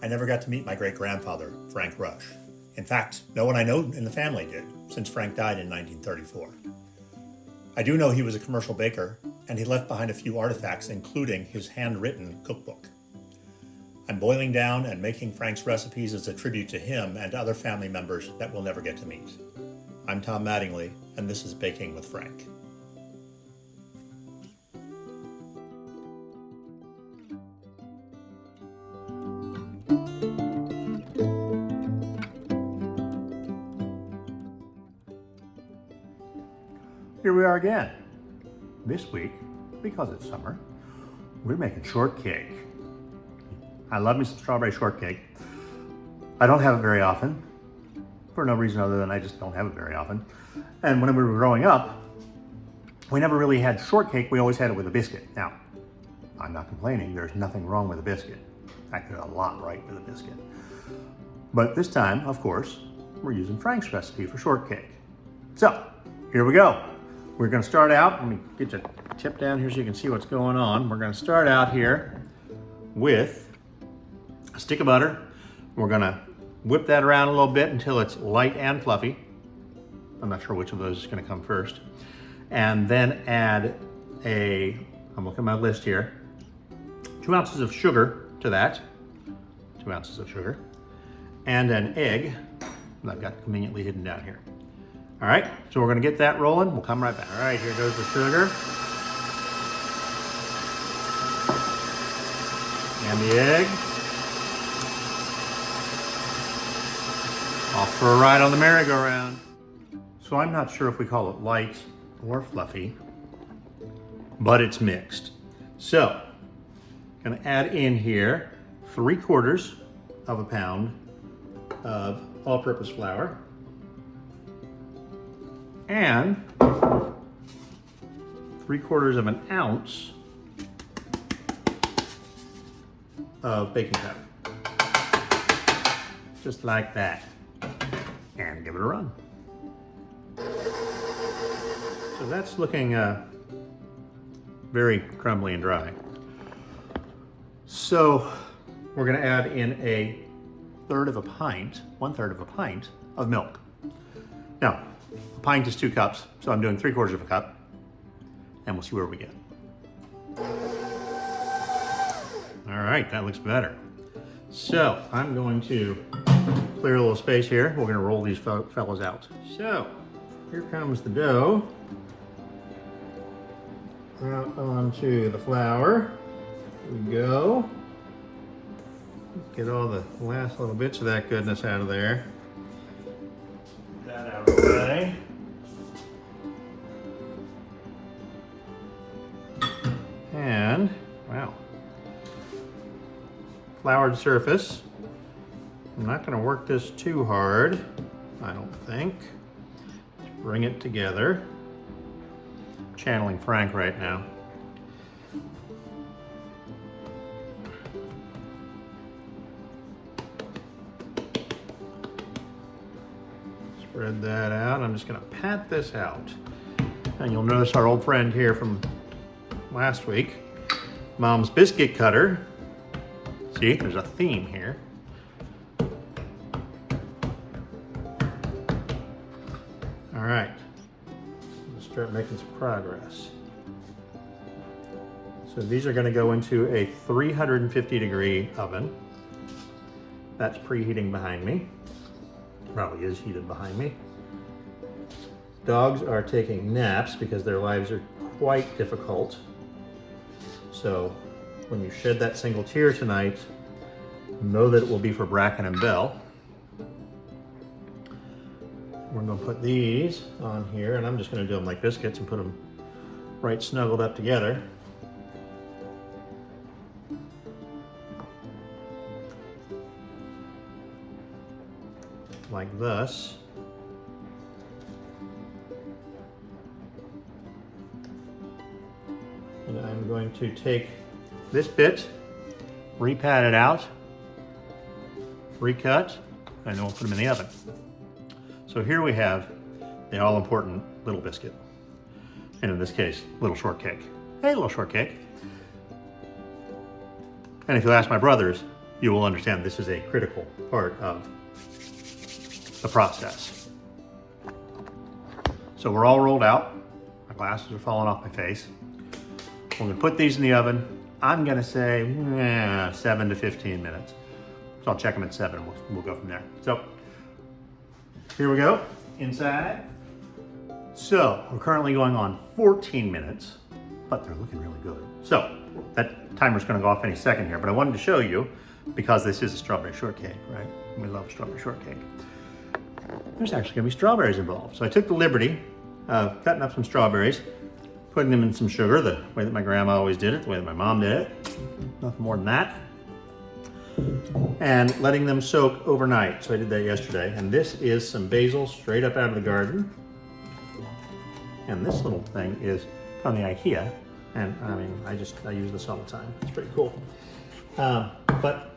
I never got to meet my great-grandfather, Frank Rush. In fact, no one I know in the family did, since Frank died in 1934. I do know he was a commercial baker, and he left behind a few artifacts, including his handwritten cookbook. I'm boiling down and making Frank's recipes as a tribute to him and to other family members that we'll never get to meet. I'm Tom Mattingly, and this is Baking with Frank. Here we are again. This week, because it's summer, we're making shortcake. I love me some strawberry shortcake. I don't have it very often, for no reason other than I just don't have it very often. And when we were growing up, we never really had shortcake, we always had it with a biscuit. Now, I'm not complaining, there's nothing wrong with a biscuit. In fact, there's a lot right with a biscuit. But this time, of course, we're using Frank's recipe for shortcake. So, here we go. We're gonna start out, let me get your tip down here so you can see what's going on. We're gonna start out here with a stick of butter. We're gonna whip that around a little bit until it's light and fluffy. I'm not sure which of those is gonna come first. And then add I'm looking at my list here, 2 ounces of sugar to that, 2 ounces of sugar, and an egg that I've got conveniently hidden down here. All right, so we're gonna get that rolling. We'll come right back. All right, here goes the sugar. And the egg. Off for a ride on the merry-go-round. So I'm not sure if we call it light or fluffy, but it's mixed. So, gonna add in here 3/4 of a pound of all-purpose flour and 3/4 of an ounce of baking powder. Just like that. And give it a run. So that's looking very crumbly and dry. So we're gonna add in 1/3 of a pint of milk. Now, a pint is 2 cups, so I'm doing 3/4 of a cup, and we'll see where we get. All right, that looks better. So I'm going to clear a little space here. We're gonna roll these fellas out. So here comes the dough. Out onto the flour. Here we go. Get all the last little bits of that goodness out of there. Get that out of the way. And, wow. Floured surface. I'm not going to work this too hard, I don't think. Just bring it together. I'm channeling Frank right now. Spread that out. I'm just going to pat this out. And you'll notice our old friend here from last week, Mom's biscuit cutter. See, there's a theme here. All right, let's start making some progress. So these are going to go into a 350-degree oven. That's preheating behind me. Probably is heated behind me. Dogs are taking naps because their lives are quite difficult. So when you shed that single tear tonight, know that it will be for Bracken and Belle. We're going to put these on here, and I'm just going to do them like biscuits and put them right snuggled up together. Like this. And I'm going to take this bit, repat it out, recut, and then we'll put them in the oven. So here we have the all-important little biscuit, and in this case, little shortcake. Hey, little shortcake. And if you ask my brothers, you will understand this is a critical part of the process. So we're all rolled out. My glasses are falling off my face. We're gonna put these in the oven. I'm gonna say 7 to 15 minutes. So I'll check them at 7 and we'll go from there. So here we go, inside. So we're currently going on 14 minutes, but they're looking really good. So that timer's gonna go off any second here, but I wanted to show you, because this is a strawberry shortcake, right? We love strawberry shortcake. There's actually gonna be strawberries involved. So I took the liberty of cutting up some strawberries, putting them in some sugar, the way that my grandma always did it, the way that my mom did it. Nothing more than that. And letting them soak overnight. So I did that yesterday. And this is some basil straight up out of the garden. And this little thing is from the IKEA. And I mean, I use this all the time. It's pretty cool. But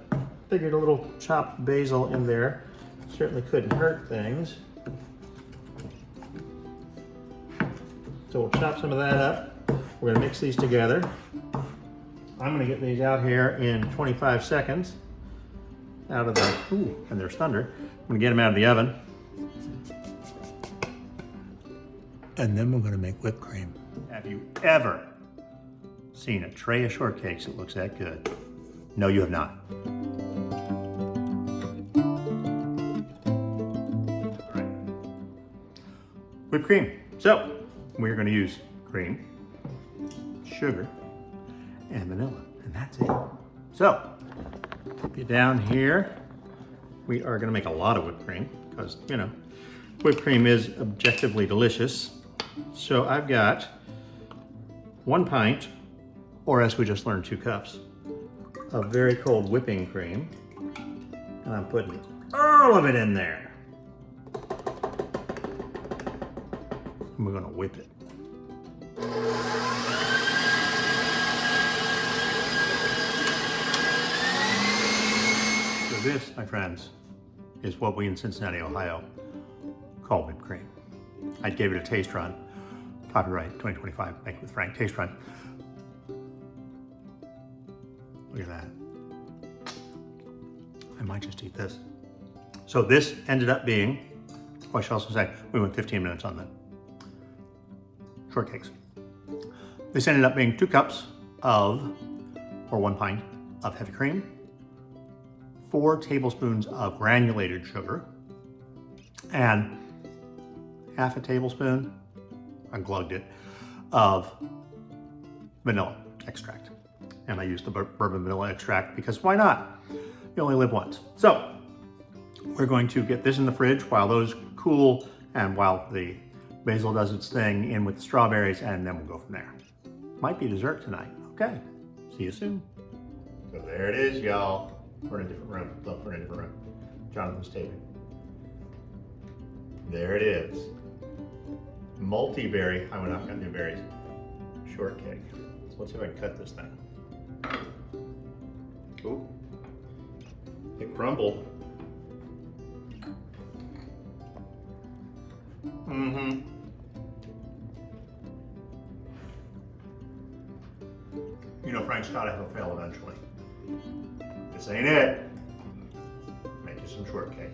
figured a little chopped basil in there certainly couldn't hurt things. So we'll chop some of that up. We're gonna mix these together. I'm gonna get these out here in 25 seconds out of the, and there's thunder. I'm gonna get them out of the oven. And then we're gonna make whipped cream. Have you ever seen a tray of shortcakes that looks that good? No, you have not. All right. Whipped cream. So, we're gonna use cream, sugar, and vanilla, and that's it. So, tip you down here. We are gonna make a lot of whipped cream, because, you know, whipped cream is objectively delicious. So I've got 1 pint, or as we just learned, 2 cups, of very cold whipping cream. And I'm putting all of it in there. And we're gonna whip it. So this, my friends, is what we in Cincinnati, Ohio call whipped cream. I gave it a taste run. Copyright 2025, Make with Frank taste run. Look at that. I might just eat this. So this ended up being, I should also say, we went 15 minutes on the shortcakes. This ended up being 2 cups of, or 1 pint of heavy cream, 4 tablespoons of granulated sugar, and half a tablespoon, I glugged it, of vanilla extract. And I used the bourbon vanilla extract because why not? You only live once. So we're going to get this in the fridge while those cool and while the basil does its thing in with the strawberries, and then we'll go from there. Might be dessert tonight. Okay, see you soon. So there it is, y'all. We're in a different room. Look, we're in a different room. Jonathan's taping. There it is. Multi-berry, I went out and got new berries. Shortcake. So let's see if I can cut this thing. Ooh. It crumbled. Mm-hmm. You know Frank's gotta have a fail eventually. This ain't it. Make you some shortcake.